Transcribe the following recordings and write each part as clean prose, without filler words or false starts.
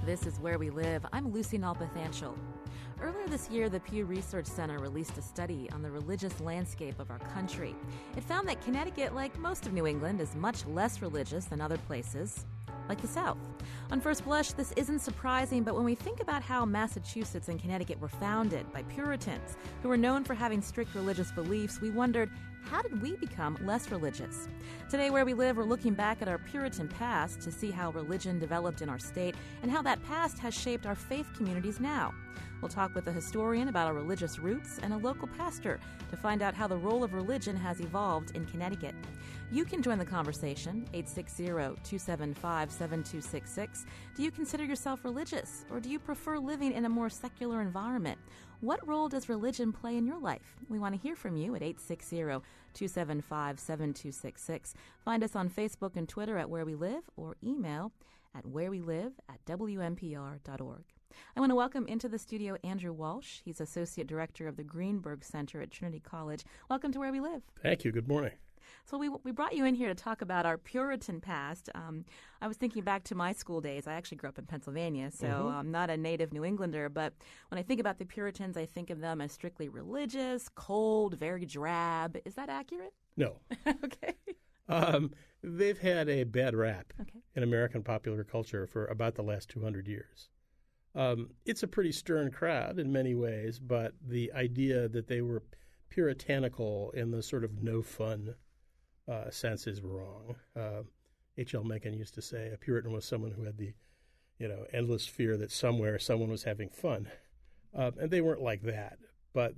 This is Where We Live. I'm Lucy Nalpathanchel. Earlier this year, the Pew Research Center released a study on the religious landscape of our country. It found that Connecticut, like most of New England, is much less religious than other places, like the South. On first blush, this isn't surprising, but when we think about how Massachusetts and Connecticut were founded by Puritans, who were known for having strict religious beliefs, we wondered, how did we become less religious? Today, Where We Live, we're looking back at our Puritan past to see how religion developed in our state and how that past has shaped our faith communities now. We'll talk with a historian about our religious roots and a local pastor to find out how the role of religion has evolved in Connecticut. You can join the conversation, 860-275-7266. Do you consider yourself religious, or do you prefer living in a more secular environment? What role does religion play in your life? We want to hear from you at 860-275-7266. Find us on Facebook and Twitter at Where We Live, or email at wherewelive@wnpr.org. I want to welcome into the studio Andrew Walsh. He's Associate Director of the Greenberg Center at Trinity College. Welcome to Where We Live. Thank you. Good morning. So we brought you in here to talk about our Puritan past. I was thinking back to my school days. I actually grew up in Pennsylvania, so I'm not a native New Englander. But when I think about the Puritans, I think of them as strictly religious, cold, very drab. Is that accurate? No. Okay. They've had a bad rap in American popular culture for about the last 200 years. It's a pretty stern crowd in many ways, but the idea that they were puritanical in the sort of no-fun sense is wrong. H.L. Mencken used to say a Puritan was someone who had the, endless fear that somewhere someone was having fun. And they weren't like that. But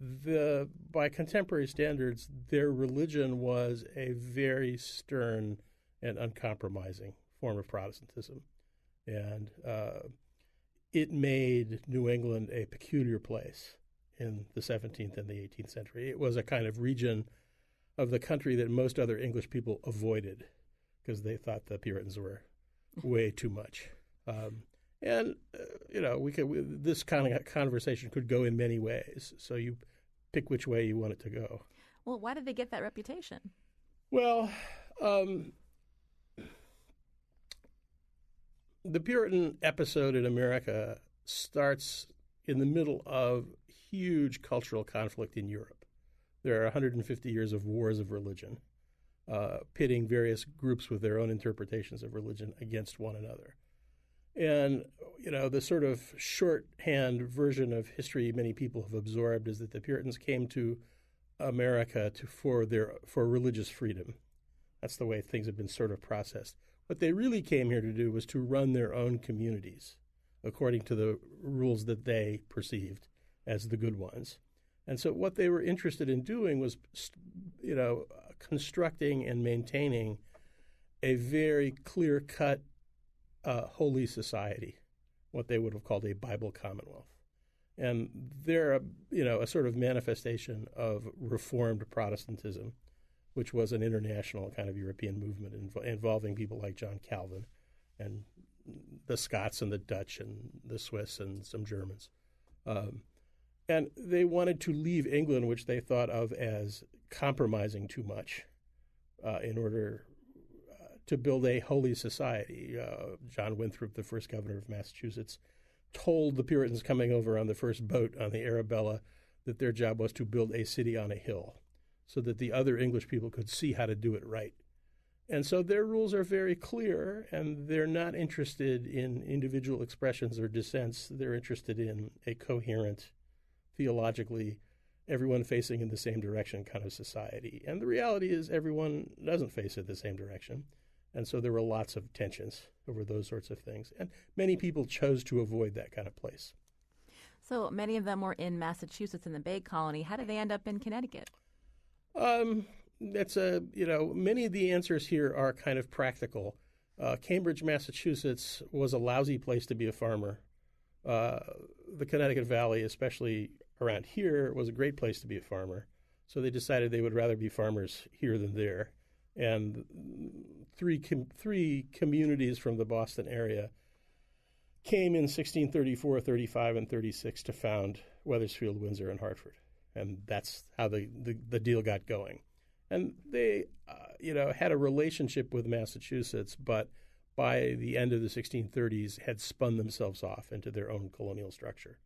by contemporary standards, their religion was a very stern and uncompromising form of Protestantism. And it made New England a peculiar place in the 17th and the 18th century. It was a kind of region of the country that most other English people avoided because they thought the Puritans were way too much. This kind of conversation could go in many ways. So you pick which way you want it to go. Well, why did they get that reputation? Well, the Puritan episode in America starts in the middle of huge cultural conflict in Europe. There are 150 years of wars of religion, pitting various groups with their own interpretations of religion against one another. And, the sort of shorthand version of history many people have absorbed is that the Puritans came to America for religious freedom. That's the way things have been sort of processed. What they really came here to do was to run their own communities according to the rules that they perceived as the good ones. And so what they were interested in doing was, constructing and maintaining a very clear-cut holy society, what they would have called a Bible Commonwealth. And they're, a sort of manifestation of Reformed Protestantism, which was an international kind of European movement involving people like John Calvin and the Scots and the Dutch and the Swiss and some Germans. And they wanted to leave England, which they thought of as compromising too much in order to build a holy society. John Winthrop, the first governor of Massachusetts, told the Puritans coming over on the first boat on the Arabella that their job was to build a city on a hill so that the other English people could see how to do it right. And so their rules are very clear, and they're not interested in individual expressions or dissents. They're interested in a coherent, theologically, everyone facing in the same direction kind of society. And the reality is everyone doesn't face in the same direction. And so there were lots of tensions over those sorts of things. And many people chose to avoid that kind of place. So many of them were in Massachusetts in the Bay Colony. How did they end up in Connecticut? Many of the answers here are kind of practical. Cambridge, Massachusetts was a lousy place to be a farmer. The Connecticut Valley, especially around here, was a great place to be a farmer. So they decided they would rather be farmers here than there. And three communities from the Boston area came in 1634, 35, and 36 to found Wethersfield, Windsor, and Hartford. And that's how the deal got going. And they, had a relationship with Massachusetts, but by the end of the 1630s, had spun themselves off into their own colonial structure,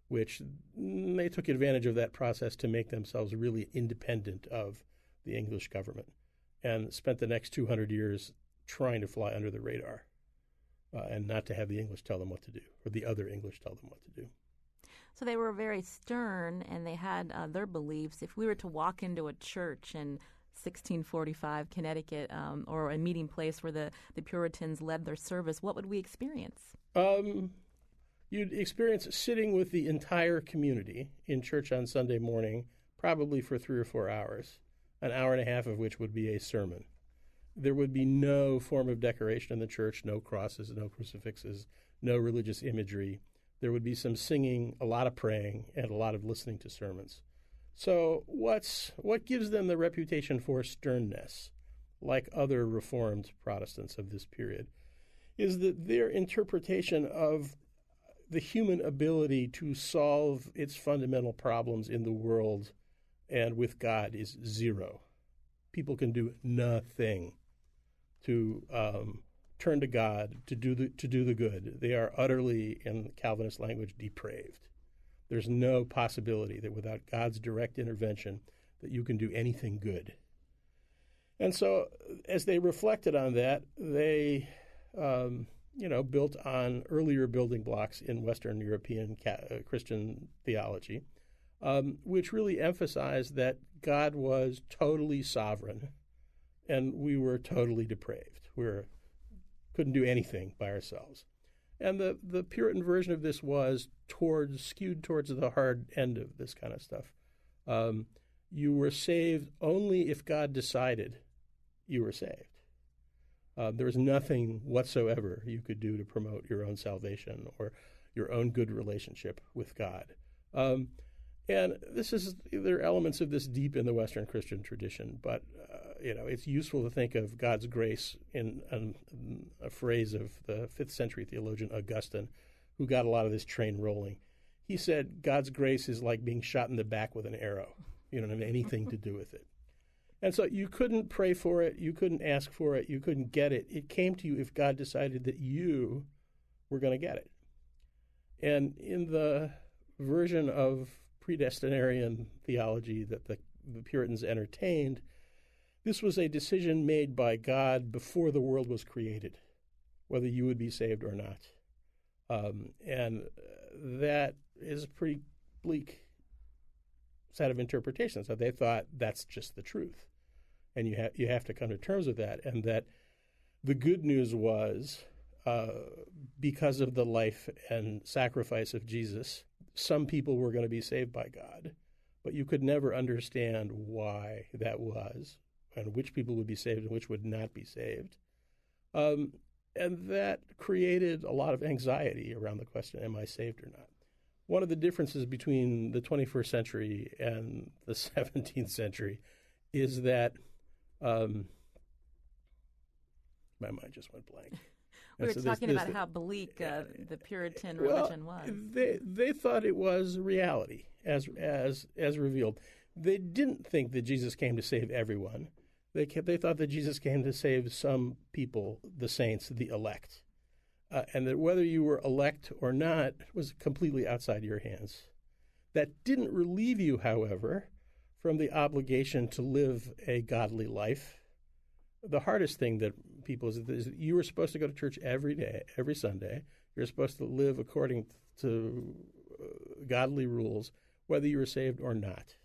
which they took advantage of that process to make themselves really independent of the English government and spent the next 200 years trying to fly under the radar and not to have the English tell them what to do or the other English tell them what to do. So they were very stern, and they had their beliefs. If we were to walk into a church in 1645 Connecticut, or a meeting place where the Puritans led their service, what would we experience? You'd experience sitting with the entire community in church on Sunday morning, probably for 3 or 4 hours, an hour and a half of which would be a sermon. There would be no form of decoration in the church, no crosses, no crucifixes, no religious imagery. There would be some singing, a lot of praying, and a lot of listening to sermons. So what gives them the reputation for sternness, like other Reformed Protestants of this period, is that their interpretation of the human ability to solve its fundamental problems in the world and with God is zero. People can do nothing to turn to God, to do the good. They are utterly, in Calvinist language, depraved. There's no possibility that without God's direct intervention that you can do anything good. And so as they reflected on that, they built on earlier building blocks in Western European Christian theology, which really emphasized that God was totally sovereign and we were totally depraved. Couldn't do anything by ourselves. And the Puritan version of this was skewed towards the hard end of this kind of stuff. You were saved only if God decided you were saved. There was nothing whatsoever you could do to promote your own salvation or your own good relationship with God. And there are elements of this deep in the Western Christian tradition, but it's useful to think of God's grace in a phrase of the 5th century theologian Augustine, who got a lot of this train rolling. He said, God's grace is like being shot in the back with an arrow. You don't have anything to do with it. And so you couldn't pray for it, you couldn't ask for it, you couldn't get it. It came to you if God decided that you were going to get it. And in the version of predestinarian theology that the Puritans entertained, this was a decision made by God before the world was created, whether you would be saved or not. And that is a pretty bleak set of interpretations. So they thought that's just the truth. And you have to come to terms with that. And that the good news was, because of the life and sacrifice of Jesus, some people were going to be saved by God. But you could never understand why that was, and which people would be saved and which would not be saved. And that created a lot of anxiety around the question, am I saved or not? One of the differences between the 21st century and the 17th century is that my mind just went blank. We were talking about how bleak the Puritan religion was. They thought it was reality as revealed. They didn't think that Jesus came to save everyone. They thought that Jesus came to save some people, the saints, the elect. And that whether you were elect or not was completely outside your hands. That didn't relieve you, however, from the obligation to live a godly life. The hardest thing that people is that you were supposed to go to church every day, every Sunday. You're supposed to live according to godly rules, whether you were saved or not.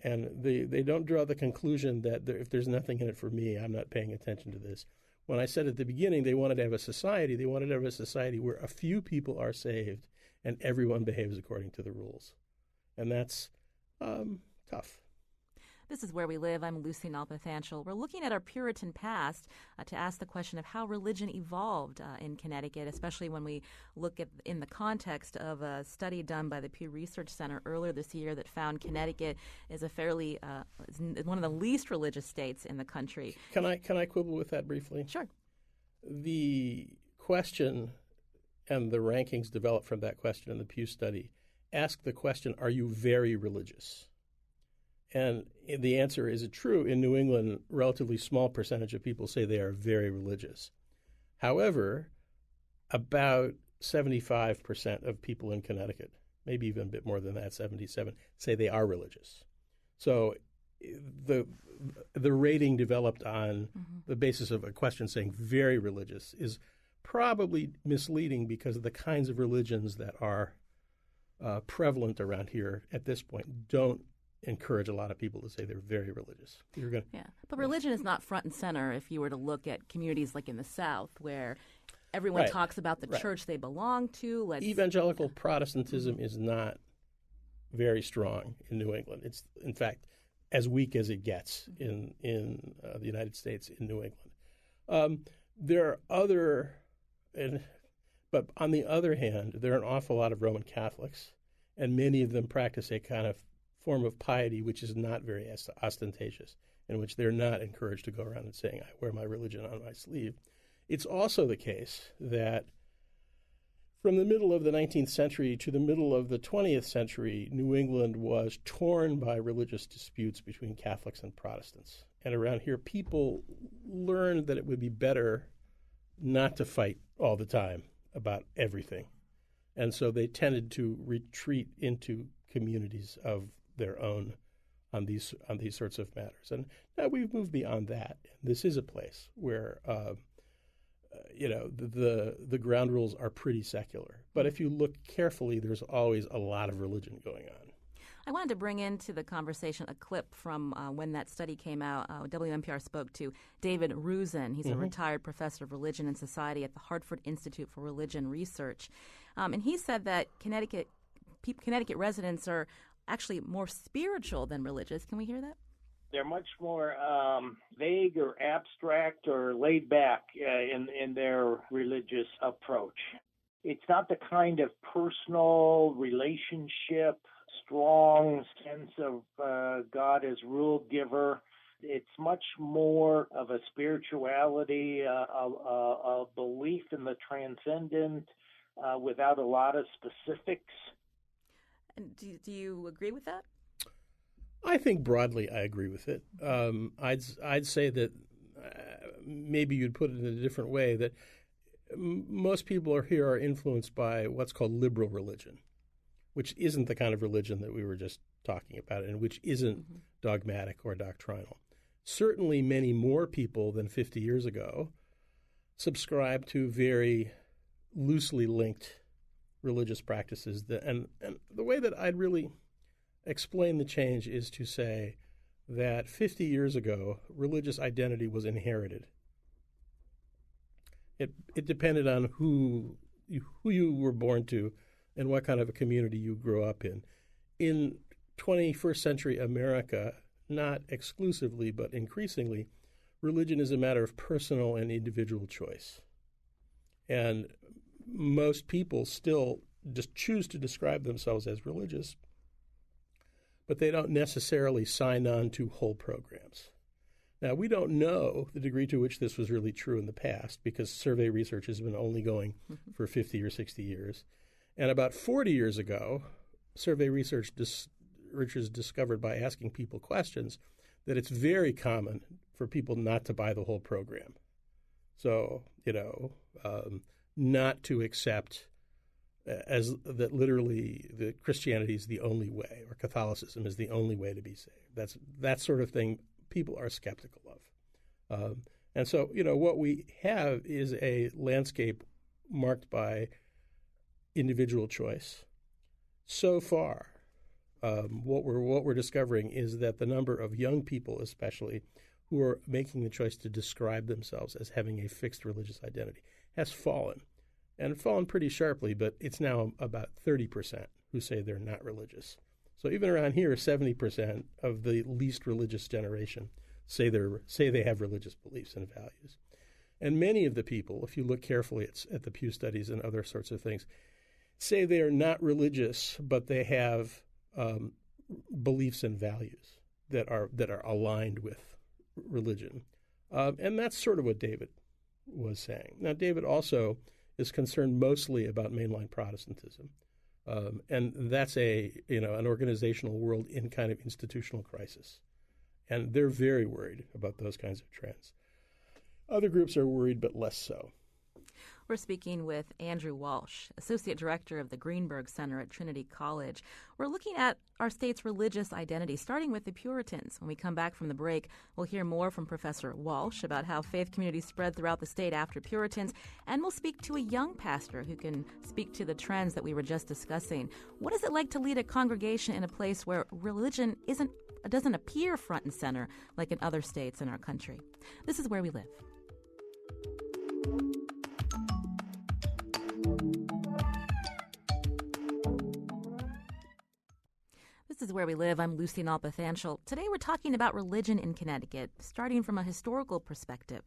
And they don't draw the conclusion that if there's nothing in it for me, I'm not paying attention to this. When I said at the beginning they wanted to have a society, they wanted to have a society where a few people are saved and everyone behaves according to the rules. And that's tough. This is Where We Live. I'm Lucy Nalpathanchel. We're looking at our Puritan past to ask the question of how religion evolved in Connecticut, especially when we look at in the context of a study done by the Pew Research Center earlier this year that found Connecticut is a fairly one of the least religious states in the country. Can I quibble with that briefly? Sure. The question and the rankings developed from that question in the Pew study ask the question, are you very religious? And the answer is true. In New England, relatively small percentage of people say they are very religious. However, about 75% of people in Connecticut, maybe even a bit more than that, 77, say they are religious. So the rating developed on the basis of a question saying very religious is probably misleading because of the kinds of religions that are prevalent around here at this point don't encourage a lot of people to say they're very religious. But religion is not front and center if you were to look at communities like in the South where everyone talks about the church they belong to. Evangelical Protestantism is not very strong in New England. It's, in fact, as weak as it gets in the United States, in New England. There are other, but on the other hand, there are an awful lot of Roman Catholics, and many of them practice a kind of form of piety which is not very ostentatious, in which they're not encouraged to go around and saying, I wear my religion on my sleeve. It's also the case that from the middle of the 19th century to the middle of the 20th century, New England was torn by religious disputes between Catholics and Protestants. And around here, people learned that it would be better not to fight all the time about everything. And so they tended to retreat into communities of their own on these sorts of matters. And now we've moved beyond that. This is a place where the ground rules are pretty secular. But if you look carefully, there's always a lot of religion going on. I wanted to bring into the conversation a clip from when that study came out. WNPR spoke to David Ruzin. He's a retired professor of religion and society at the Hartford Institute for Religion Research. And he said that Connecticut residents are actually more spiritual than religious. Can we hear that? They're much more vague or abstract or laid back in their religious approach. It's not the kind of personal relationship, strong sense of God as rule giver. It's much more of a spirituality, a belief in the transcendent without a lot of specifics. And do you agree with that? I think broadly I agree with it. I'd say that maybe you'd put it in a different way, that most people here are influenced by what's called liberal religion, which isn't the kind of religion that we were just talking about and which isn't dogmatic or doctrinal. Certainly many more people than 50 years ago subscribe to very loosely linked religious practices. And the way that I'd really explain the change is to say that 50 years ago, religious identity was inherited. It depended on who you were born to and what kind of a community you grew up in. In 21st century America, not exclusively but increasingly, religion is a matter of personal and individual choice. And most people still just choose to describe themselves as religious, but they don't necessarily sign on to whole programs. Now, we don't know the degree to which this was really true in the past because survey research has been only going for 50 or 60 years. And about 40 years ago, survey researchers discovered by asking people questions that it's very common for people not to buy the whole program. So, not to accept as that literally that Christianity is the only way or Catholicism is the only way to be saved. That sort of thing people are skeptical of. And so, what we have is a landscape marked by individual choice. So far, what we're discovering is that the number of young people, especially, who are making the choice to describe themselves as having a fixed religious identity has fallen, and fallen pretty sharply, but it's now about 30% who say they're not religious. So even around here, 70% of the least religious generation say they have religious beliefs and values. And many of the people, if you look carefully at the Pew studies and other sorts of things, say they are not religious, but they have beliefs and values that are aligned with religion. And that's sort of what David was saying. Now, David also is concerned mostly about mainline Protestantism. And that's an organizational world in kind of institutional crisis. And they're very worried about those kinds of trends. Other groups are worried, but less so. We're speaking with Andrew Walsh, Associate Director of the Greenberg Center at Trinity College. We're looking at our state's religious identity, starting with the Puritans. When we come back from the break, we'll hear more from Professor Walsh about how faith communities spread throughout the state after Puritans, and we'll speak to a young pastor who can speak to the trends that we were just discussing. What is it like to lead a congregation in a place where religion doesn't appear front and center like in other states in our country? This is Where We Live. This is Where We Live. I'm Lucy Nalpathanchel. Today we're talking about religion in Connecticut, starting from a historical perspective.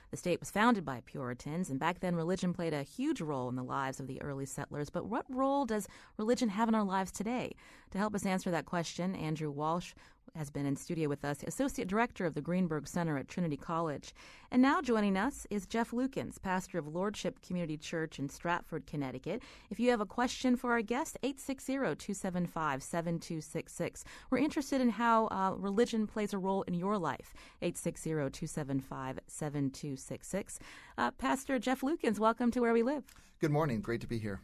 The state was founded by Puritans, and back then religion played a huge role in the lives of the early settlers. But what role does religion have in our lives today? To help us answer that question, Andrew Walsh has been in studio with us, Associate Director of the Greenberg Center at Trinity College. And now joining us is Jeff Lukens, pastor of Lordship Community Church in Stratford, Connecticut. If you have a question for our guest, 860-275-7266. We're interested in how religion plays a role in your life, 860-275-7266. Pastor Jeff Lukens, welcome to Where We Live. Good morning. Great to be here.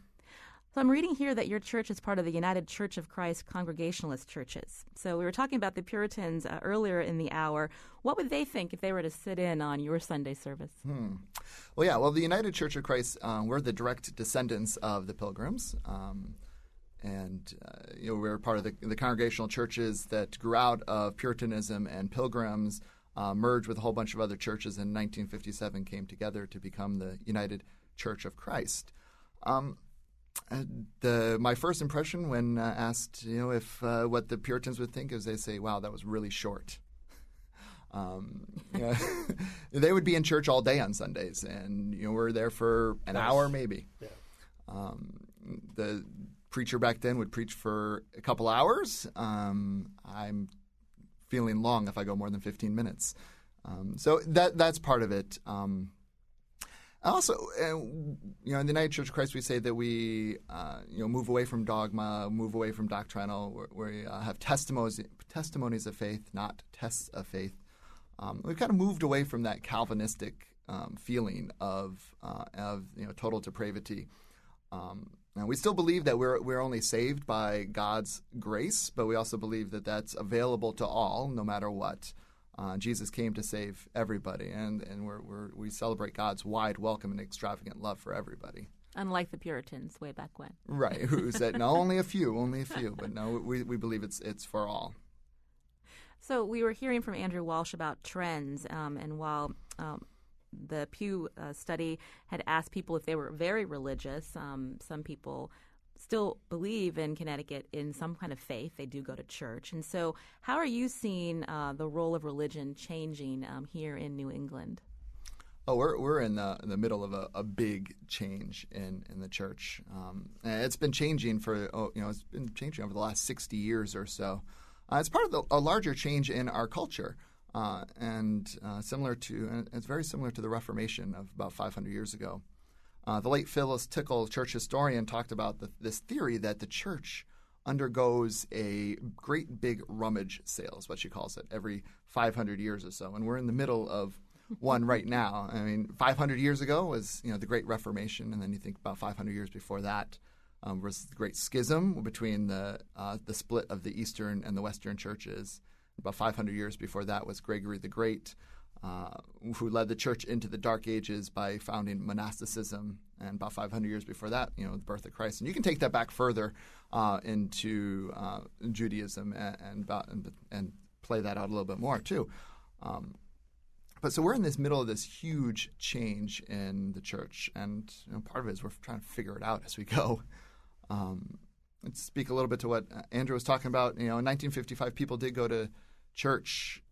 So I'm reading here that your church is part of the United Church of Christ Congregationalist churches. So we were talking about the Puritans earlier in the hour. What would they think if they were to sit in on your Sunday service? Well, the United Church of Christ, we're the direct descendants of the Pilgrims. We're part of the congregational churches that grew out of Puritanism and Pilgrims, merged with a whole bunch of other churches in 1957, came together to become the United Church of Christ. My first impression when asked, if what the Puritans would think is they say, "Wow, that was really short." They would be in church all day on Sundays, and we're there for an hour maybe. Yeah. The preacher back then would preach for a couple hours. I'm feeling long if I go more than 15 minutes. So that's part of it. Also, in the United Church of Christ, we say that we, move away from dogma, move away from doctrinal. We have testimonies of faith, not tests of faith. We've kind of moved away from that Calvinistic feeling of total depravity. And we still believe that we're only saved by God's grace, but we also believe that that's available to all, no matter what. Jesus came to save everybody, and we celebrate God's wide welcome and extravagant love for everybody. Unlike the Puritans way back when. Right, who said, no, only a few, but no, we believe it's for all. So we were hearing from Andrew Walsh about trends, and while the Pew study had asked people if they were very religious, some people still believe in Connecticut in some kind of faith. They do go to church. And so how are you seeing the role of religion changing here in New England? Oh, we're in the middle of a big change in the church. And it's been changing over the last 60 years or so. It's part of a larger change in our culture, and it's very similar to the Reformation of about 500 years ago. The late Phyllis Tickle, church historian, talked about this theory that the church undergoes a great big rummage sale, is what she calls it, every 500 years or so. And we're in the middle of one right now. 500 years ago was the Great Reformation, and then you think about 500 years before that was the Great Schism between the split of the Eastern and the Western churches. About 500 years before that was Gregory the Great, who led the church into the Dark Ages by founding monasticism, and about 500 years before that, the birth of Christ. And you can take that back further into Judaism and play that out a little bit more too. But so we're in this middle of this huge change in the church, and part of it is we're trying to figure it out as we go. Let's speak a little bit to what Andrew was talking about. In 1955, people did go to church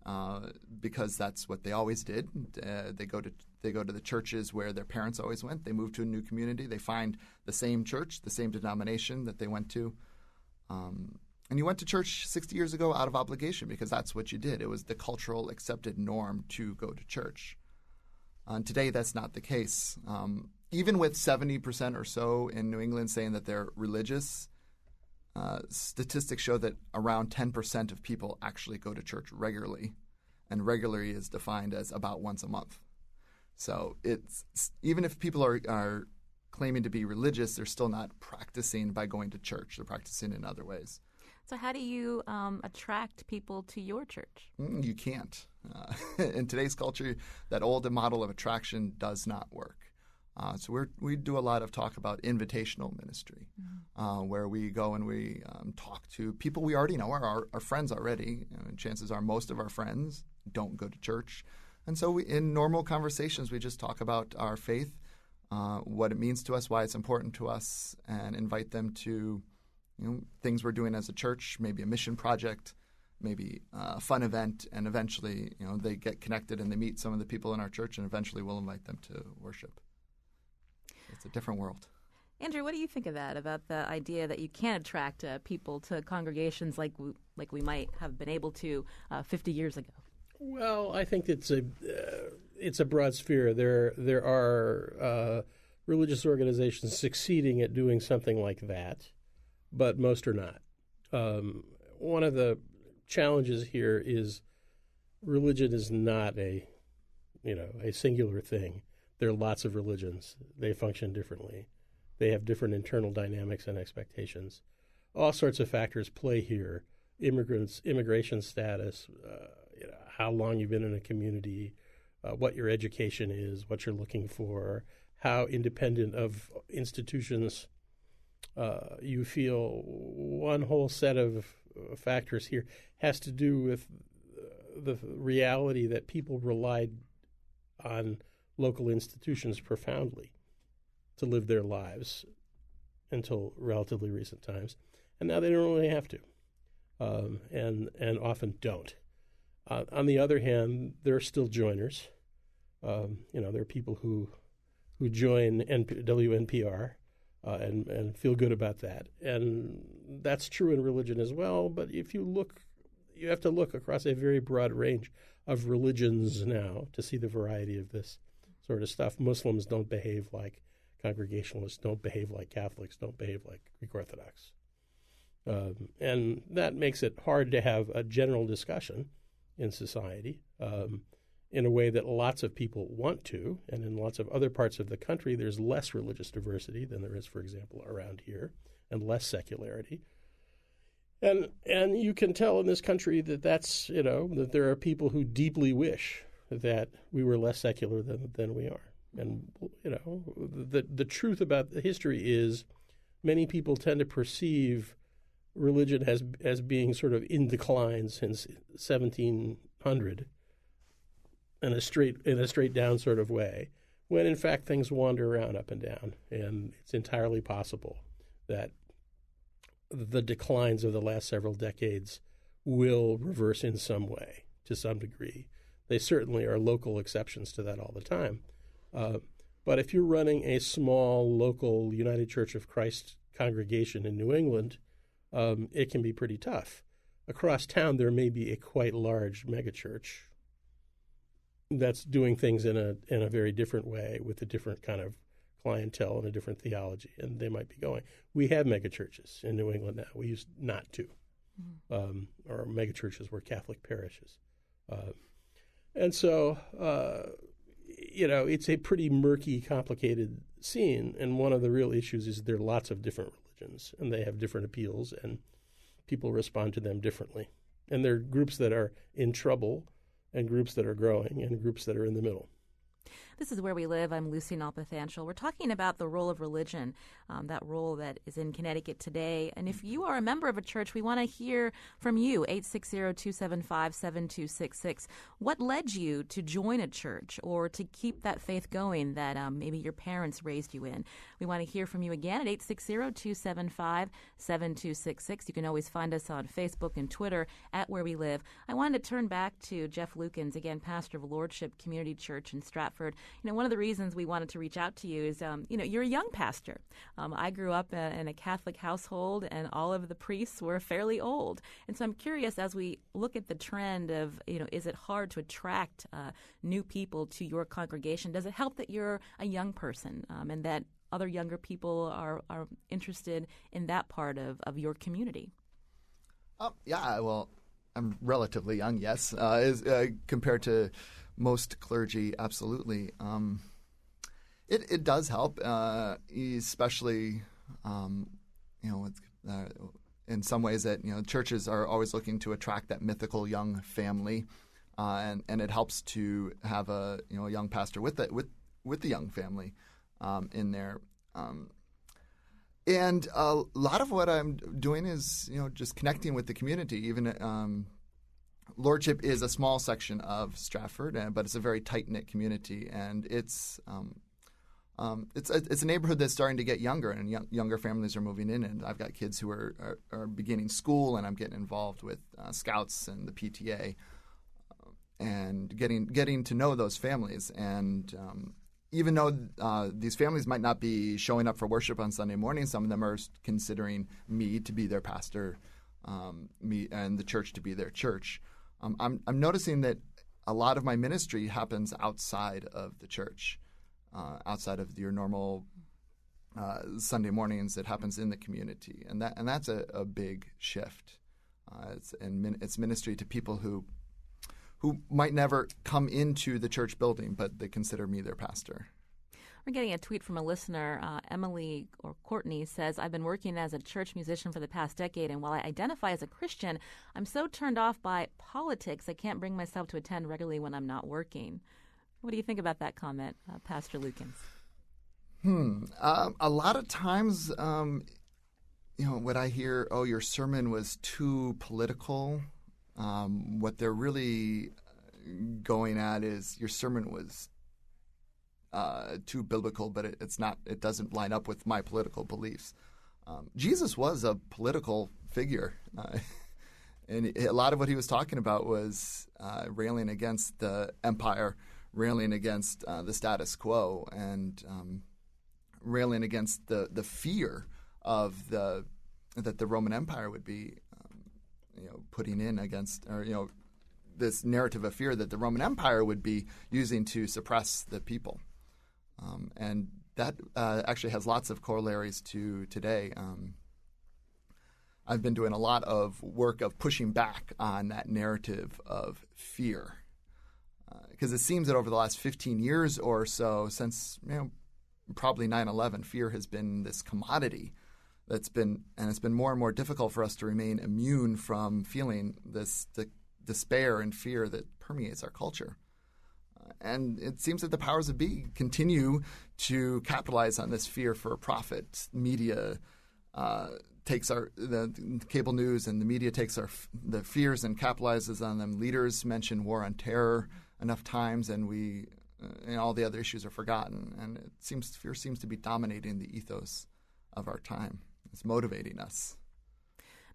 because that's what they always did. They go to the churches where their parents always went. They move to a new community. They find the same church, the same denomination that they went to. And you went to church 60 years ago out of obligation because that's what you did. It was the cultural accepted norm to go to church. Today, that's not the case. Even with 70% or so in New England saying that they're religious, statistics show that around 10% of people actually go to church regularly, and regularly is defined as about once a month. So it's even if people are claiming to be religious, they're still not practicing by going to church. They're practicing in other ways. So how do you attract people to your church? You can't. In today's culture, that old model of attraction does not work. So we do a lot of talk about invitational ministry, where we go and we talk to people we already know, our friends already. Chances are most of our friends don't go to church. And so in normal conversations, we just talk about our faith, what it means to us, why it's important to us, and invite them to things we're doing as a church, maybe a mission project, maybe a fun event, and eventually they get connected and they meet some of the people in our church, and eventually we'll invite them to worship. It's a different world. Andrew, what do you think of that, about the idea that you can attract people to congregations like we might have been able to 50 years ago? Well, I think it's a broad sphere. There are religious organizations succeeding at doing something like that, but most are not. One of the challenges here is religion is not a singular thing. There are lots of religions. They function differently. They have different internal dynamics and expectations. All sorts of factors play here. Immigration status, how long you've been in a community, what your education is, what you're looking for, how independent of institutions you feel. One whole set of factors here has to do with the reality that people relied on local institutions profoundly to live their lives until relatively recent times. And now they don't really have to, and often don't. On the other hand, there are still joiners. There are people who join WNPR and feel good about that. And that's true in religion as well. But if you look, you have to look across a very broad range of religions now to see the variety of this sort of stuff. Muslims don't behave like Congregationalists, don't behave like Catholics, don't behave like Greek Orthodox. And that makes it hard to have a general discussion in society in a way that lots of people want to. And in lots of other parts of the country, there's less religious diversity than there is, for example, around here, and less secularity. And you can tell in this country that's that there are people who deeply wish that we were less secular than we are. And the truth about the history is many people tend to perceive religion as being sort of in decline since 1700 in a straight down sort of way, when in fact things wander around up and down, and it's entirely possible that the declines of the last several decades will reverse in some way, to some degree. They certainly are local exceptions to that all the time. But if you're running a small local United Church of Christ congregation in New England, it can be pretty tough. Across town, there may be a quite large megachurch that's doing things in a very different way with a different kind of clientele and a different theology, and they might be going. We have megachurches in New England now. We used not to. Our megachurches were Catholic parishes. And so, it's a pretty murky, complicated scene, and one of the real issues is there are lots of different religions, and they have different appeals, and people respond to them differently. And there are groups that are in trouble, and groups that are growing, and groups that are in the middle. This is Where We Live. I'm Lucy Nalpathanchel. We're talking about the role of religion, that role that is in Connecticut today. And if you are a member of a church, we want to hear from you, 860-275-7266. What led you to join a church or to keep that faith going that maybe your parents raised you in? We want to hear from you again at 860-275-7266. You can always find us on Facebook and Twitter at Where We Live. I wanted to turn back to Jeff Lukens, again, pastor of Lordship Community Church in Stratford. One of the reasons we wanted to reach out to you is, you're a young pastor. I grew up in a Catholic household, and all of the priests were fairly old. And so I'm curious, as we look at the trend of, is it hard to attract new people to your congregation? Does it help that you're a young person and that other younger people are interested in that part of your community? Yeah, well, I'm relatively young, yes, compared to most clergy, absolutely. It does help, especially in some ways that churches are always looking to attract that mythical young family, and it helps to have a young pastor with the young family in there. And a lot of what I'm doing is just connecting with the community. Even Lordship is a small section of Stratford, but it's a very tight-knit community, and it's a neighborhood that's starting to get younger, and younger families are moving in. And I've got kids who are beginning school, and I'm getting involved with Scouts and the PTA, and getting to know those families. And even though these families might not be showing up for worship on Sunday morning, some of them are considering me to be their pastor, me and the church to be their church. I'm noticing that a lot of my ministry happens outside of the church. Outside of your normal Sunday mornings, it happens in the community, and that's a big shift. It's ministry to people who might never come into the church building, but they consider me their pastor. We're getting a tweet from a listener. Emily or Courtney says, I've been working as a church musician for the past decade, and while I identify as a Christian, I'm so turned off by politics I can't bring myself to attend regularly when I'm not working. What do you think about that comment, Pastor Lukens? A lot of times, when I hear, "Oh, your sermon was too political," what they're really going at is your sermon was too biblical, but it's not. It doesn't line up with my political beliefs. Jesus was a political figure, and a lot of what he was talking about was railing against the empire, railing against the status quo, and railing against the fear of that the Roman Empire would be, putting in against, or this narrative of fear that the Roman Empire would be using to suppress the people, and that actually has lots of corollaries to today. I've been doing a lot of work of pushing back on that narrative of fear. Because it seems that over the last 15 years or so, since probably 9/11, fear has been this commodity it's been more and more difficult for us to remain immune from feeling this despair and fear that permeates our culture. And it seems that the powers that be continue to capitalize on this fear for profit. Media takes the cable news, and the media takes the fears and capitalizes on them. Leaders mention war on terror enough times, and all the other issues are forgotten. And fear seems to be dominating the ethos of our time. It's motivating us.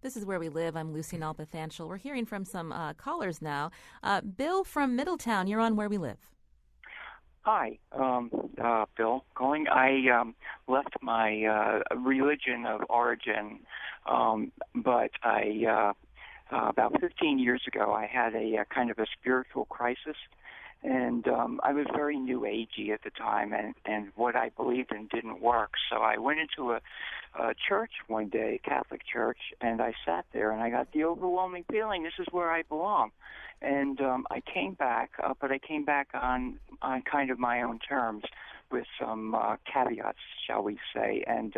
This is Where We Live. I'm Lucy Nalpathanchel. We're hearing from some callers now. Bill from Middletown, you're on Where We Live. Hi, Bill calling. I left my religion of origin, but about 15 years ago I had a kind of a spiritual crisis. And I was very New Agey at the time, and what I believed in didn't work. So I went into a church one day, a Catholic church, and I sat there, and I got the overwhelming feeling this is where I belong. And I came back, but I came back on kind of my own terms with some caveats, shall we say. And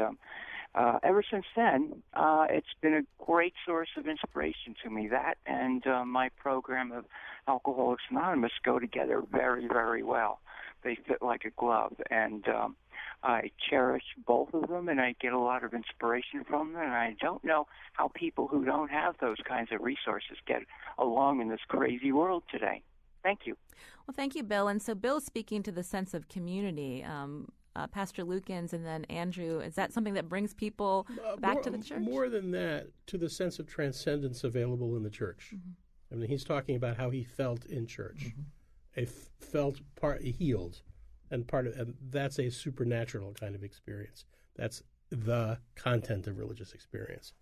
ever since then, it's been a great source of inspiration to me. That and my program of Alcoholics Anonymous go together very, very well. They fit like a glove, and I cherish both of them, and I get a lot of inspiration from them. And I don't know how people who don't have those kinds of resources get along in this crazy world today. Thank you. Well, thank you, Bill. And so Bill's speaking to the sense of community. Pastor Lukens and then Andrew, is that something that brings people back to the church? More than that, to the sense of transcendence available in the church. Mm-hmm. I mean, he's talking about how he felt in church, healed, and that's a supernatural kind of experience. That's the content of religious experience.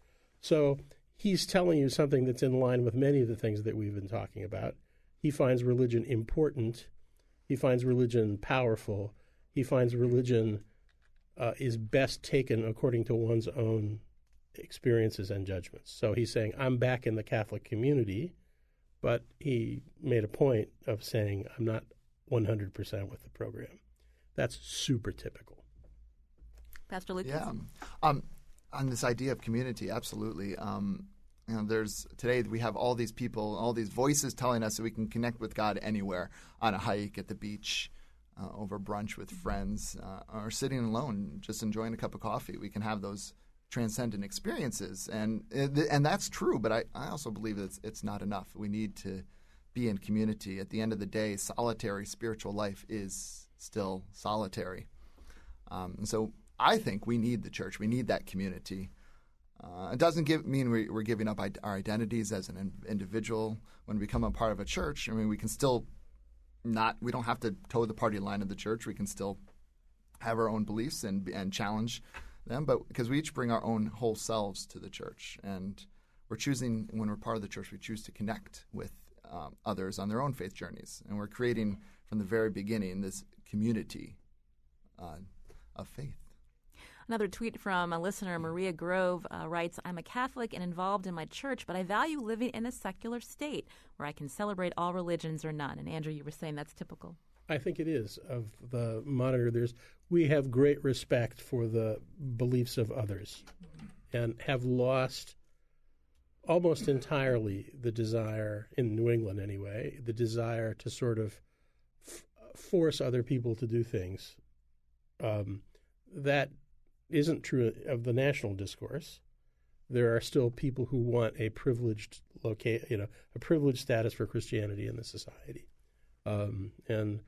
So he's telling you something that's in line with many of the things that we've been talking about. He finds religion important. He finds religion powerful. He finds religion is best taken according to one's own experiences and judgments. So he's saying, I'm back in the Catholic community, but he made a point of saying, I'm not 100% with the program. That's super typical. Pastor Lucas? Yeah. On this idea of community, absolutely. Today we have all these people, all these voices telling us that we can connect with God anywhere, on a hike, at the beach, over brunch with friends, or sitting alone, just enjoying a cup of coffee. We can have those transcendent experiences, and that's true. But I also believe that it's not enough. We need to be in community. At the end of the day, solitary spiritual life is still solitary. And so I think we need the church. We need that community. It doesn't mean we're giving up our identities as an individual. When we become a part of a church, I mean, we can still we don't have to toe the party line of the church. We can still have our own beliefs and challenge them, but because we each bring our own whole selves to the church. And we're choosing, when we're part of the church, we choose to connect with others on their own faith journeys. And we're creating, from the very beginning, this community of faith. Another tweet from a listener, Maria Grove, writes, I'm a Catholic and involved in my church, but I value living in a secular state where I can celebrate all religions or none. And Andrew, you were saying that's typical. I think it is of the monitor. We have great respect for the beliefs of others and have lost almost entirely the desire, in New England anyway, the desire to sort of force other people to do things. That isn't true of the national discourse. There are still people who want a privileged a privileged status for Christianity in the society, and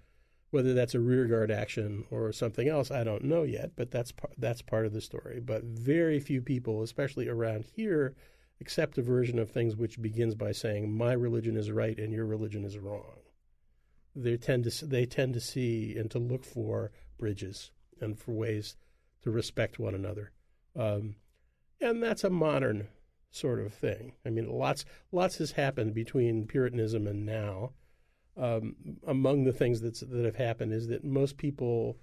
whether that's a rearguard action or something else, I don't know yet. But that's part of the story. But very few people, especially around here, accept a version of things which begins by saying my religion is right and your religion is wrong. They tend to see and to look for bridges and for ways to respect one another. And that's a modern sort of thing. I mean, lots has happened between Puritanism and now. Among the things that have happened is that most people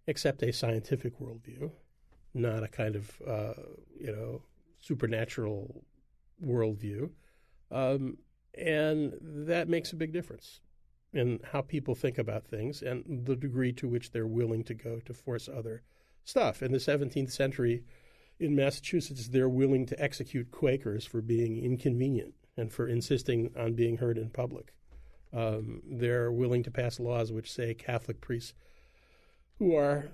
accept a scientific worldview, not a kind of supernatural worldview, and that makes a big difference in how people think about things and the degree to which they're willing to go to force other stuff. In the 17th century in Massachusetts, they're willing to execute Quakers for being inconvenient and for insisting on being heard in public. They're willing to pass laws which say Catholic priests who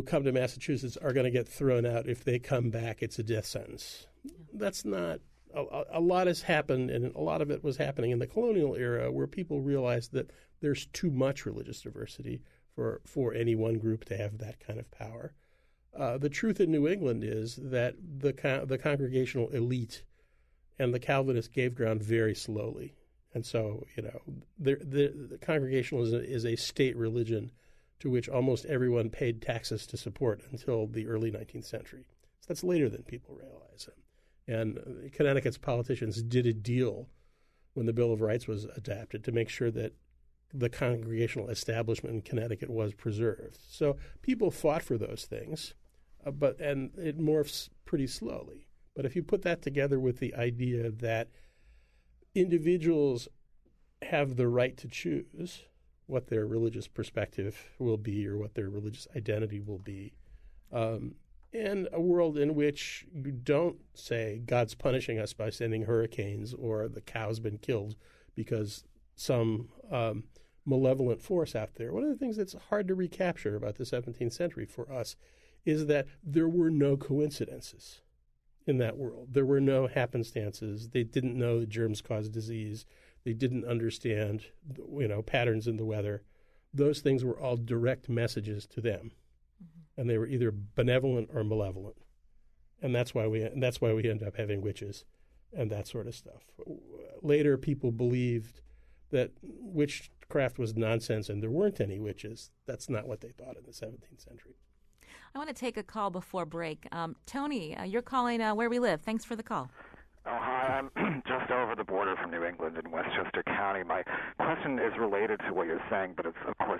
come to Massachusetts are going to get thrown out. If they come back, it's a death sentence. That's not a lot has happened, and a lot of it was happening in the colonial era, where people realized that there's too much religious diversity for any one group to have that kind of power. The truth in New England is that the congregational elite and the Calvinists gave ground very slowly. And so, the congregationalism is a state religion to which almost everyone paid taxes to support until the early 19th century. So that's later than people realize. And Connecticut's politicians did a deal when the Bill of Rights was adopted to make sure that the congregational establishment in Connecticut was preserved. So people fought for those things, and it morphs pretty slowly. But if you put that together with the idea that individuals have the right to choose what their religious perspective will be or what their religious identity will be, in a world in which you don't say God's punishing us by sending hurricanes or the cow's been killed because some malevolent force out there. One of the things that's hard to recapture about the 17th century for us is that there were no coincidences in that world. There were no happenstances. They didn't know that germs cause disease. They didn't understand, patterns in the weather. Those things were all direct messages to them. And they were either benevolent or malevolent, and that's why we end up having witches and that sort of stuff. Later, people believed that witchcraft was nonsense and there weren't any witches. That's not what they thought in the 17th century. I want to take a call before break. Tony, you're calling Where We Live. Thanks for the call. Oh, hi. I'm just over over the border from New England in Westchester County. My question is related to what you're saying, but it's, of course,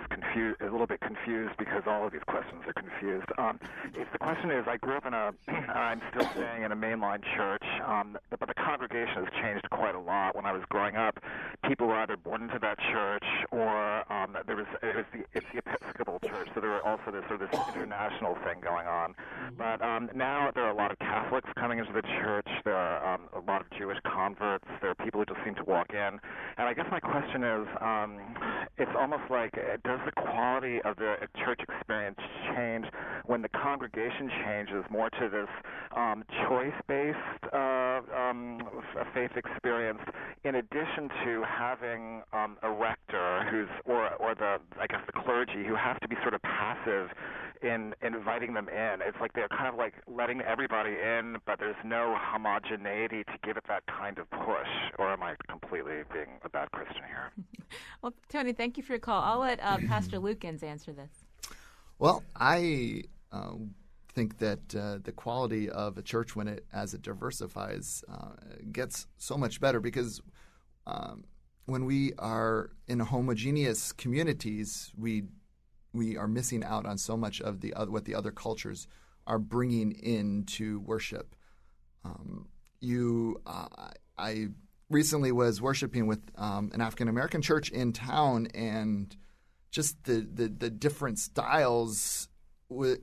a little bit confused because all of these questions are confused. The question is, I grew up I'm still staying in a mainline church, but the congregation has changed quite a lot. When I was growing up, people were either born into that church or it's the Episcopal church, so there were also this international thing going on. But now there are a lot of Catholics coming into the church. There are a lot of Jewish converts. There are people who just seem to walk in. And I guess my question is, it's almost like, does the quality of the church experience change when the congregation changes more to this choice-based faith experience, in addition to having a rector or the clergy who have to be sort of passive in inviting them in? It's like they're kind of like letting everybody in, but there's no homogeneity to give it that kind of push. Or am I completely being a bad Christian here? Well, Tony, thank you for your call. I'll let Pastor Lukens answer this. Well, I think that the quality of a church, as it diversifies, gets so much better because when we are in homogeneous communities, we are missing out on so much of what the other cultures are bringing into worship. I recently was worshiping with an African American church in town, and just the different styles were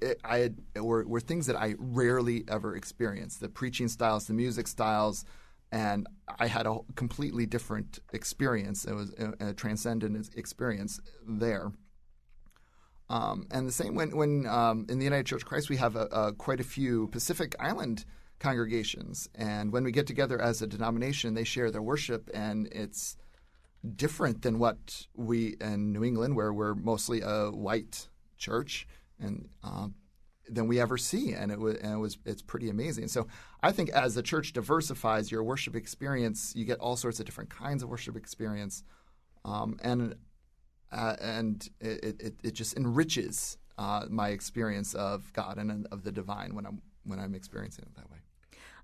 things that I rarely ever experienced. The preaching styles, the music styles, and I had a completely different experience. It was a transcendent experience there. And the same when in the United Church of Christ, we have quite a few Pacific Island congregations. And when we get together as a denomination, they share their worship, and it's different than what we in New England, where we're mostly a white church, and than we ever see. And it's pretty amazing. So I think as the church diversifies your worship experience, you get all sorts of different kinds of worship experience, and it just enriches my experience of God and of the divine when I'm experiencing it that way.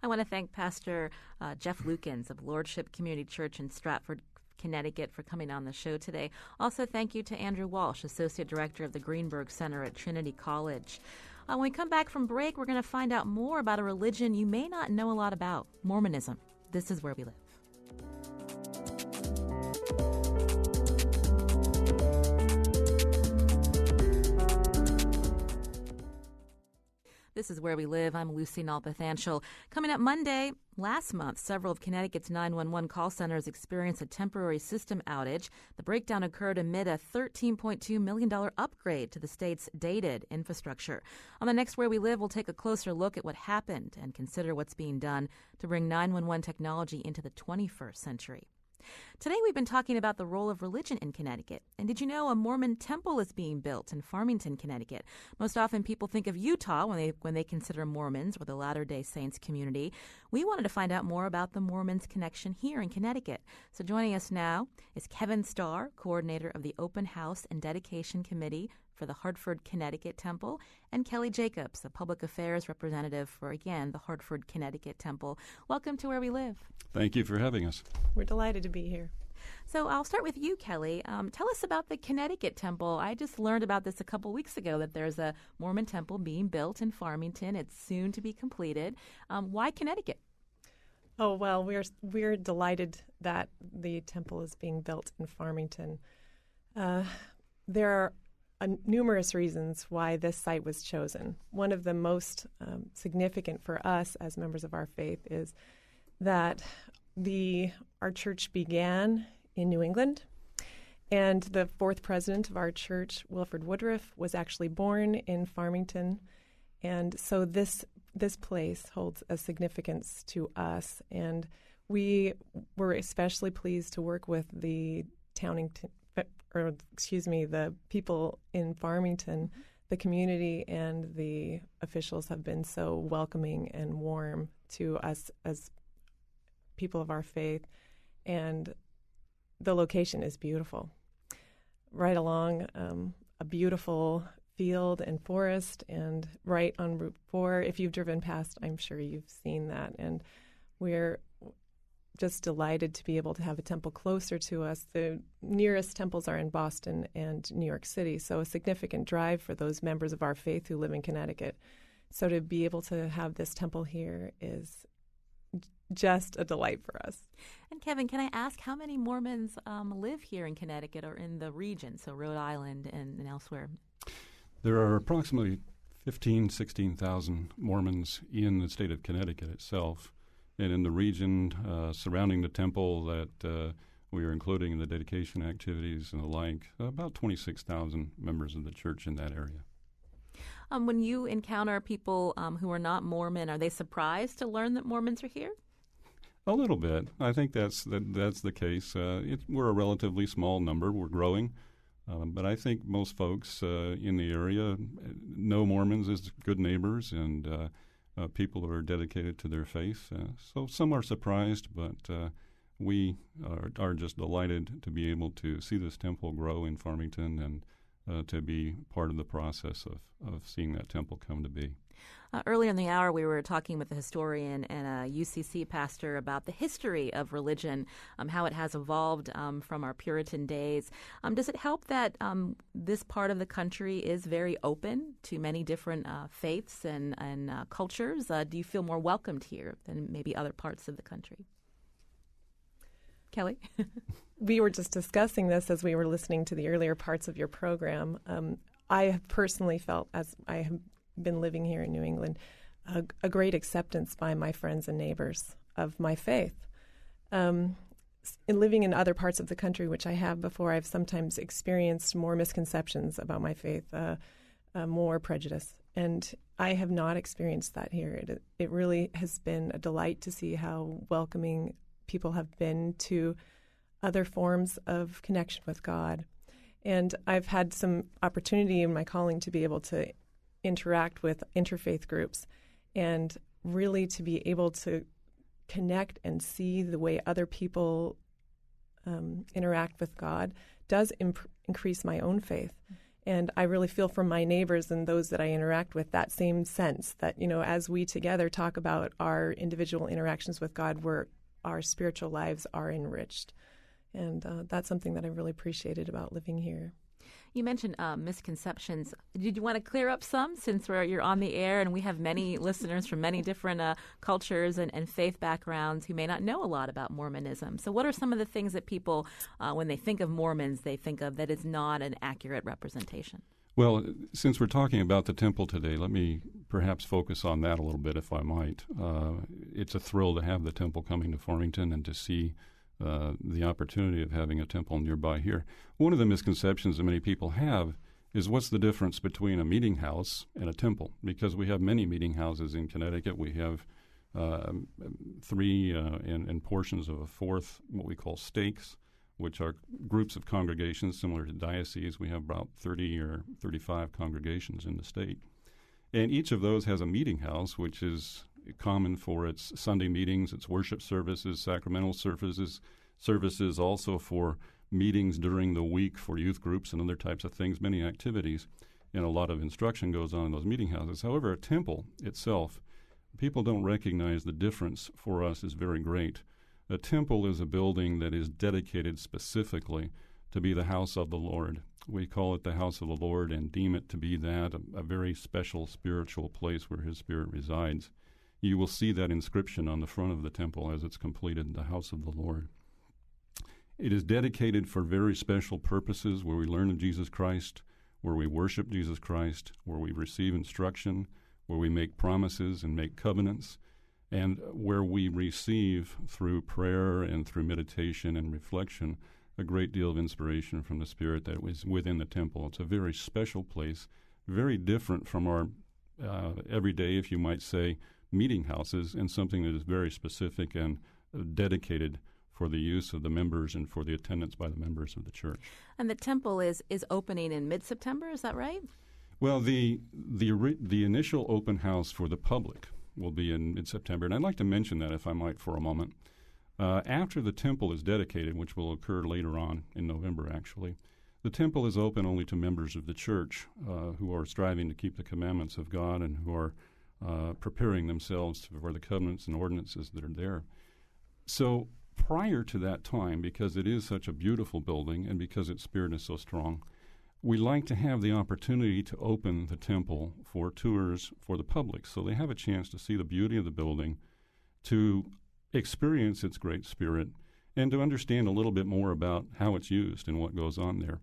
I want to thank Pastor Jeff Lukens of Lordship Community Church in Stratford, Connecticut, for coming on the show today. Also, thank you to Andrew Walsh, Associate Director of the Greenberg Center at Trinity College. When we come back from break, we're going to find out more about a religion you may not know a lot about, Mormonism. This is Where We Live. This is Where We Live. I'm Lucy Nalpathanchel. Coming up Monday, last month, several of Connecticut's 911 call centers experienced a temporary system outage. The breakdown occurred amid a $13.2 million upgrade to the state's dated infrastructure. On the next Where We Live, we'll take a closer look at what happened and consider what's being done to bring 911 technology into the 21st century. Today we've been talking about the role of religion in Connecticut. And did you know a Mormon temple is being built in Farmington, Connecticut? Most often people think of Utah when they consider Mormons or the Latter-day Saints community. We wanted to find out more about the Mormons' connection here in Connecticut. So joining us now is Kevin Starr, coordinator of the Open House and Dedication Committee for the Hartford, Connecticut Temple, and Kelly Jacobs, a public affairs representative for, again, the Hartford, Connecticut Temple. Welcome to Where We Live. Thank you for having us. We're delighted to be here. So I'll start with you, Kelly. Tell us about the Connecticut Temple. I just learned about this a couple weeks ago, that there's a Mormon temple being built in Farmington. It's soon to be completed. Why Connecticut? Oh, well, we're delighted that the temple is being built in Farmington. There are numerous reasons why this site was chosen. One of the most significant for us as members of our faith is that our church began in New England, and the fourth president of our church, Wilford Woodruff, was actually born in Farmington, and so this place holds a significance to us, and we were especially pleased to work with the people in Farmington. The community and the officials have been so welcoming and warm to us as people of our faith, and the location is beautiful. Right along a beautiful field and forest, and right on Route 4. If you've driven past, I'm sure you've seen that. And we're just delighted to be able to have a temple closer to us. The nearest temples are in Boston and New York City, so a significant drive for those members of our faith who live in Connecticut. So to be able to have this temple here is just a delight for us. And Kevin, can I ask how many Mormons live here in Connecticut or in the region, so Rhode Island and elsewhere? There are approximately 16,000 Mormons in the state of Connecticut itself, and in the region surrounding the temple that we are including in the dedication activities and the like, about 26,000 members of the church in that area. When you encounter people who are not Mormon, are they surprised to learn that Mormons are here? A little bit. I think that's the case. We're a relatively small number. We're growing. But I think most folks in the area know Mormons as good neighbors and people who are dedicated to their faith. So some are surprised, but we are just delighted to be able to see this temple grow in Farmington and to be part of the process of seeing that temple come to be. Earlier in the hour, we were talking with a historian and a UCC pastor about the history of religion, how it has evolved from our Puritan days. Does it help that this part of the country is very open to many different faiths and cultures? Do you feel more welcomed here than maybe other parts of the country? Kelly? We were just discussing this as we were listening to the earlier parts of your program. I have personally felt, as I have been living here in New England, a great acceptance by my friends and neighbors of my faith. In living in other parts of the country, which I have before, I've sometimes experienced more misconceptions about my faith, more prejudice. And I have not experienced that here. It really has been a delight to see how welcoming people have been to other forms of connection with God. And I've had some opportunity in my calling to be able to interact with interfaith groups and really to be able to connect and see the way other people interact with God does increase my own faith. And I really feel from my neighbors and those that I interact with that same sense that, as we together talk about our individual interactions with God, our spiritual lives are enriched. And that's something that I really appreciated about living here. You mentioned misconceptions. Did you want to clear up some, since you're on the air and we have many listeners from many different cultures and faith backgrounds who may not know a lot about Mormonism? So what are some of the things that people, when they think of Mormons, they think of that is not an accurate representation? Well, since we're talking about the temple today, let me perhaps focus on that a little bit, if I might. It's a thrill to have the temple coming to Farmington and to see the opportunity of having a temple nearby here. One of the misconceptions that many people have is what's the difference between a meeting house and a temple? Because we have many meeting houses in Connecticut. We have three and portions of a fourth, what we call stakes, which are groups of congregations similar to dioceses. We have about 30 or 35 congregations in the state. And each of those has a meeting house, which is common for its Sunday meetings, its worship services, sacramental services, also for meetings during the week for youth groups and other types of things, many activities, and a lot of instruction goes on in those meeting houses. However, a temple itself, people don't recognize the difference for us is very great. A temple is a building that is dedicated specifically to be the house of the Lord. We call it the house of the Lord and deem it to be that, a very special spiritual place where His Spirit resides. You will see that inscription on the front of the temple as it's completed, the house of the Lord. It is dedicated for very special purposes where we learn of Jesus Christ, where we worship Jesus Christ, where we receive instruction, where we make promises and make covenants, and where we receive through prayer and through meditation and reflection a great deal of inspiration from the Spirit that was within the temple. It's a very special place, very different from our everyday, if you might say, meeting houses, and something that is very specific and dedicated for the use of the members and for the attendance by the members of the church. And the temple is opening in mid-September, is that right? Well, the initial open house for the public will be in mid-September, and I'd like to mention that, if I might, for a moment. After the temple is dedicated, which will occur later on in November, actually, the temple is open only to members of the church who are striving to keep the commandments of God and who are preparing themselves for the covenants and ordinances that are there. So prior to that time, because it is such a beautiful building and because its spirit is so strong, we like to have the opportunity to open the temple for tours for the public, so they have a chance to see the beauty of the building, to experience its great spirit, and to understand a little bit more about how it's used and what goes on there.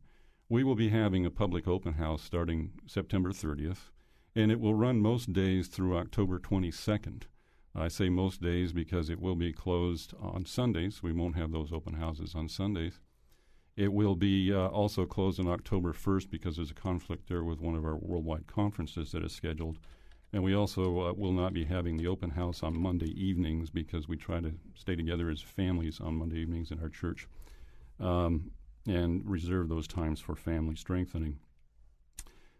We will be having a public open house starting September 30th, and it will run most days through October 22nd. I say most days because it will be closed on Sundays. We won't have those open houses on Sundays. It will be also closed on October 1st because there's a conflict there with one of our worldwide conferences that is scheduled. And we also will not be having the open house on Monday evenings because we try to stay together as families on Monday evenings in our church and reserve those times for family strengthening.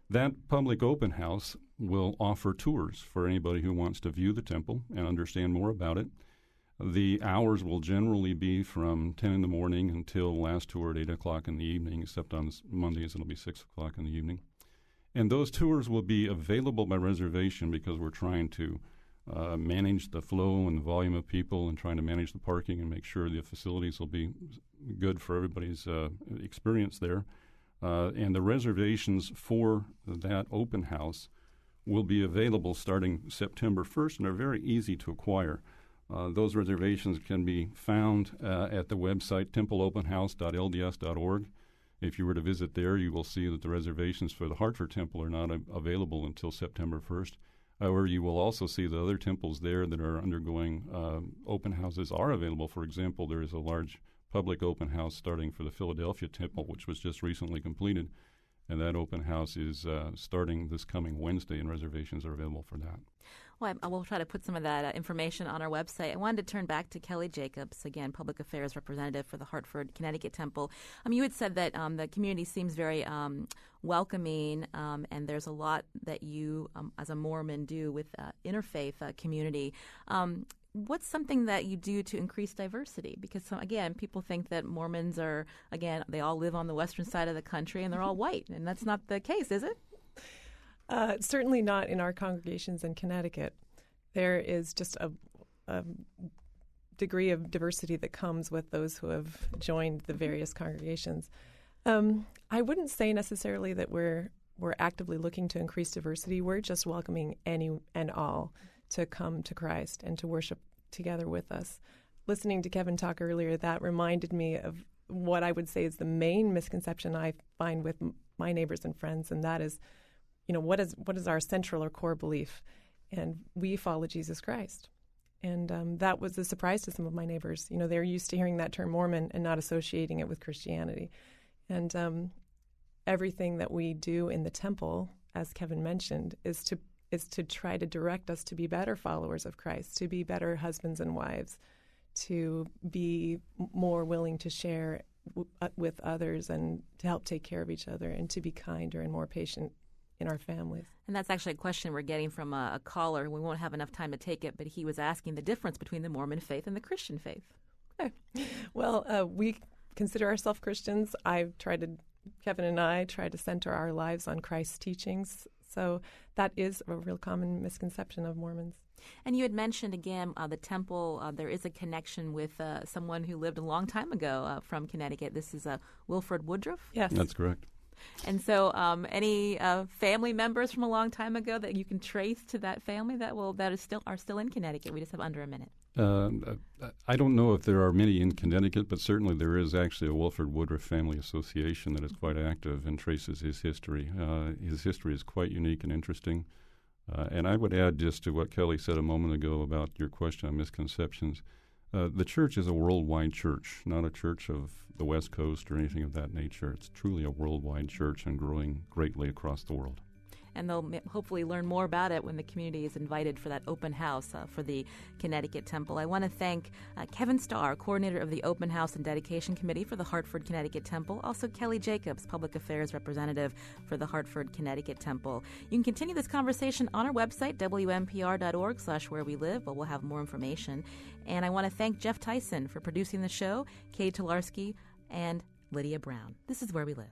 That public open house will offer tours for anybody who wants to view the temple and understand more about it. The hours will generally be from 10 in the morning until last tour at 8 o'clock in the evening, except on Mondays it'll be 6 o'clock in the evening. And those tours will be available by reservation because we're trying to manage the flow and the volume of people and trying to manage the parking and make sure the facilities will be good for everybody's experience there. And the reservations for that open house will be available starting September 1st and are very easy to acquire. Those reservations can be found at the website templeopenhouse.lds.org. If you were to visit there, you will see that the reservations for the Hartford Temple are not available until September 1st. However, you will also see the other temples there that are undergoing open houses are available. For example, there is a large public open house starting for the Philadelphia Temple, which was just recently completed, and that open house is starting this coming Wednesday, and reservations are available for that. Well, I will try to put some of that information on our website. I wanted to turn back to Kelly Jacobs, again, Public Affairs Representative for the Hartford, Connecticut Temple. You had said that the community seems very welcoming, and there's a lot that you, as a Mormon, do with interfaith community. What's something that you do to increase diversity? Because, again, people think that Mormons are, again, they all live on the western side of the country and they're all white, and that's not the case, is it? Certainly not in our congregations in Connecticut. There is just a degree of diversity that comes with those who have joined the various congregations. I wouldn't say necessarily that we're actively looking to increase diversity. We're just welcoming any and all to come to Christ and to worship together with us. Listening to Kevin talk earlier, that reminded me of what I would say is the main misconception I find with my neighbors and friends, and that is, what is our central or core belief? And we follow Jesus Christ. And that was a surprise to some of my neighbors. They're used to hearing that term Mormon and not associating it with Christianity. And everything that we do in the temple, as Kevin mentioned, is to try to direct us to be better followers of Christ, to be better husbands and wives, to be more willing to share with others and to help take care of each other, and to be kinder and more patient in our families. And that's actually a question we're getting from a caller. We won't have enough time to take it, but he was asking the difference between the Mormon faith and the Christian faith. Okay. Well, we consider ourselves Christians. Kevin and I try to center our lives on Christ's teachings. So that is a real common misconception of Mormons. And you had mentioned, again, the temple, there is a connection with someone who lived a long time ago from Connecticut. This is Wilford Woodruff? Yes. That's correct. And so any family members from a long time ago that you can trace to that family that are still in Connecticut? We just have under a minute. I don't know if there are many in Connecticut, but certainly there is actually a Wilford Woodruff Family Association that is quite active and traces his history. His history is quite unique and interesting. And I would add just to what Kelly said a moment ago about your question on misconceptions. The church is a worldwide church, not a church of the West Coast or anything of that nature. It's truly a worldwide church and growing greatly across the world. And they'll hopefully learn more about it when the community is invited for that open house for the Connecticut Temple. I want to thank Kevin Starr, coordinator of the Open House and Dedication Committee for the Hartford, Connecticut Temple. Also, Kelly Jacobs, Public Affairs Representative for the Hartford, Connecticut Temple. You can continue this conversation on our website, WNPR.org/wherewelive, where we'll have more information. And I want to thank Jeff Tyson for producing the show, Kay Tolarski, and Lydia Brown. This is Where We Live.